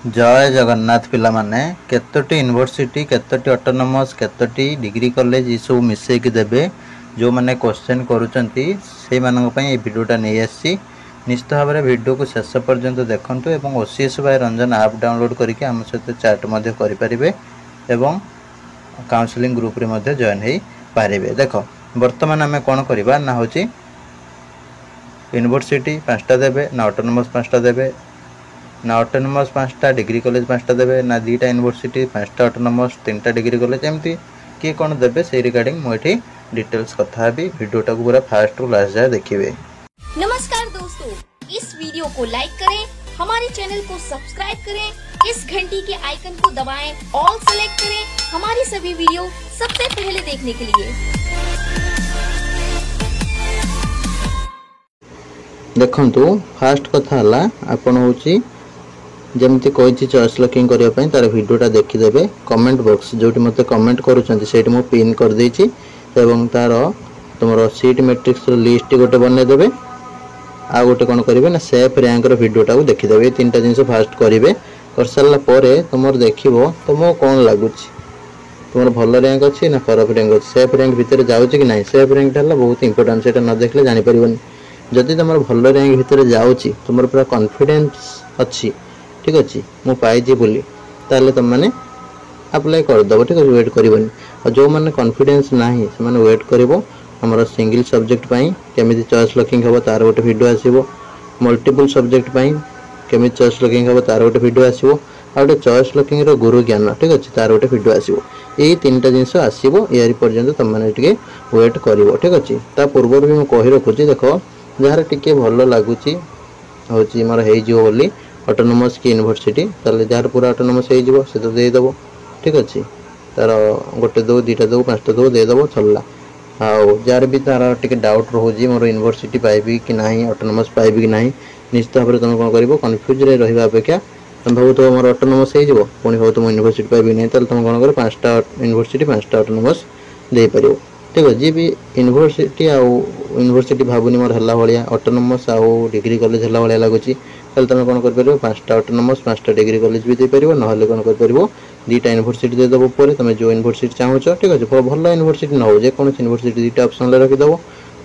जय जगन्नाथ पिला माने केतोटी यूनिवर्सिटी केतोटी ऑटोनोमस केतोटी डिग्री कॉलेज ये सब मिसेक देबे जो माने क्वेश्चन करूचंती से मानक पई ए वीडियोटा नै आसी निश्चित भाव में वीडियो को शेष पर्यंत देखंतु एवं OCS by Ranjan app download करके हम सहित चैट मध्ये करि परिबे एवं काउंसलिंग ग्रुप रे मध्ये जॉइन हेई पारिबे। देखो वर्तमान हमें कोन करबा ना होची यूनिवर्सिटी पांचटा देबे ना ऑटोनोमस पांचटा देबे ना ऑटोनोमस पांचटा डिग्री कॉलेज पांचटा देबे ना दीटा यूनिवर्सिटी पांचटा ऑटोनोमस तीनटा डिग्री कॉलेज एमती किए कौन देबे से रिगार्डिंग मुझे डिटेल्स कथा हेबी वीडियोटा को पूरा फास्ट टू लास्ट जाए देखिए। नमस्कार दोस्तों, इस वीडियो को लाइक करें, हमारे चैनल को सब्सक्राइब करें, इस घंटी के आइकन को दबाएं, ऑल सेलेक्ट करें हमारी सभी वीडियो सबसे पहले देखने के लिए। देखंतु फास्ट कथा हला आपण होची जमती कोई चॉइस लॉकिंग करिया पई तार वीडियोटा देखि देबे। कमेंट बॉक्स जोटी मते कमेंट करूचंती सेठी मो पिन कर देछि एवं तार तुमरो सीट मैट्रिक्स रो लिस्ट गोटे बने देबे आ गोटे कोन करिवे ना सेफ रैंक रो वीडियोटा को देखि देबे। तीनटा जिंस फास्ट करिवे कर सारला परे तुमर देखिबो तुमो कोन लागुछि तुमर भलो रैंक अछि ना खराब रैंक अछि सेफ रैंक भीतर जाउछि कि नाही। सेफ रैंक हला बहुत इंपोर्टेंट सेटा न देखले जानि परिबनी। जदि तुमर भलो रैंक भीतर जाउछि तुमर पूरा कॉन्फिडेंस अछि ठीक अच्छे मु पाई बोली ताले तुम मैंने अप्लाई कर दबो ठीक अच्छे वेट करबनी। और जो मैंने कॉन्फिडेंस नाही से माने वेट करबो हमर सिंगल सब्जेक्ट पई केमिति चॉइस लॉकिंग हबो तार गोटे वीडियो आसीबो। मल्टीपल सब्जेक्ट पई केमिति चॉइस लॉकिंग हबो तार गोटे वीडियो आसीबो। आ गोटे चॉइस लॉकिंग रो गुरु ज्ञान ठीक अच्छे तार गोटे वीडियो आसीबो। एई तीनटा जिंस आसीबो यारी पर्यंत तुम मैंने टिके वेट करबो ठीक अच्छे। ता पूर्व भी मु कहि रखुची देखो जहार टिके भलो लागुची होची मोर हेई जिवो बोली ऑटोनोमस की यूनिवर्सिटी ताले जार पूरा ऑटोनोमस हे जिवो से तो दे दबो ठीक अच्छे। तार गोटे दो दीटा दो पांचटा दो दे दबो चलला। आउ जार भी तार टिके डाउट रहउजी मोर यूनिवर्सिटी पाइबी कि नाही ऑटोनोमस पाइबी कि नाही निश्चित भाव तुम कोन करबो कंफ्यूज रे रहिबा अपेक्षा तुम भाबो तो मोर ऑटोनोमस हे जिवो पुनी भाबो तुम यूनिवर्सिटी पाइबी नै ताले तुम कोन करो पांचटा यूनिवर्सिटी पांचटा ऑटोनोमस दे परिबो ठीक है। जी भी यूनिवर्सिटी आउ यूनिवर्सिटी भाबुनी मोर हल्ला भलिया ऑटोनोमस आउ डिग्री कॉलेज हल्ला भलिया लागुची ताले तुम कोन कर परिबो पांचटा ऑटोनोमस पांचटा डिग्री कॉलेज भी दे परिबो नहले कोन कर परिबो दीटा यूनिवर्सिटी दे दबो परे तुम जो यूनिवर्सिटी चाहो ठीक अछि। भलो यूनिवर्सिटी न हो जे कोन यूनिवर्सिटी दीटा ऑप्शन ले रखि दबो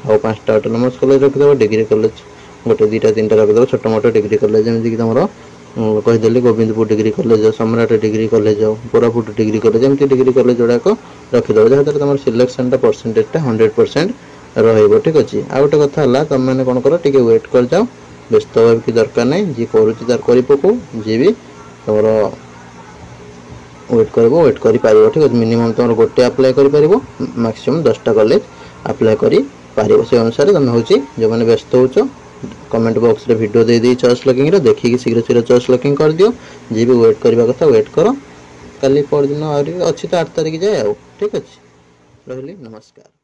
आउ पांचटा ऑटोनोमस कॉलेज रखि दबो डिग्री कॉलेज गोटे दीटा तीनटा रखि दबो छोटो मोटो डिग्री कॉलेज जेमि कि तमरो कहि देली गोविंदपुर डिग्री कॉलेज सम्राट degree college Koraput degree college एमती डिग्री कॉलेज जोड़ा को रखि दबो जहा तुम सिलेक्शन टा परसेंटेज टा 100% रहइबो ठीक अछि। आ गोटे कथा हला तुम माने कोन करो टिके वेट कर जाओ व्यस्त होबे कि दरकार नै जी करूची तार करि पको जे भी तमरो वेट करबो वेट करि पारिबो ठीक अछि। मिनिमम तमरो गोटे अप्लाई करि पारिबो मैक्सिमम 10टा कॉलेज अप्लाई करि पारिबो से अनुसार तुम होची जो माने व्यस्त होचो कमेंट बॉक्स रे वीडियो दे दी चॉइस लॉकिंग रे देखि कि शीघ्र शीघ्र चॉइस लॉकिंग कर दियो जे भी वेट करबा कथा वेट करो काली पर दिन आरी अछि तो 8 तारिख जाय आ ठीक अछि। रहली नमस्कार।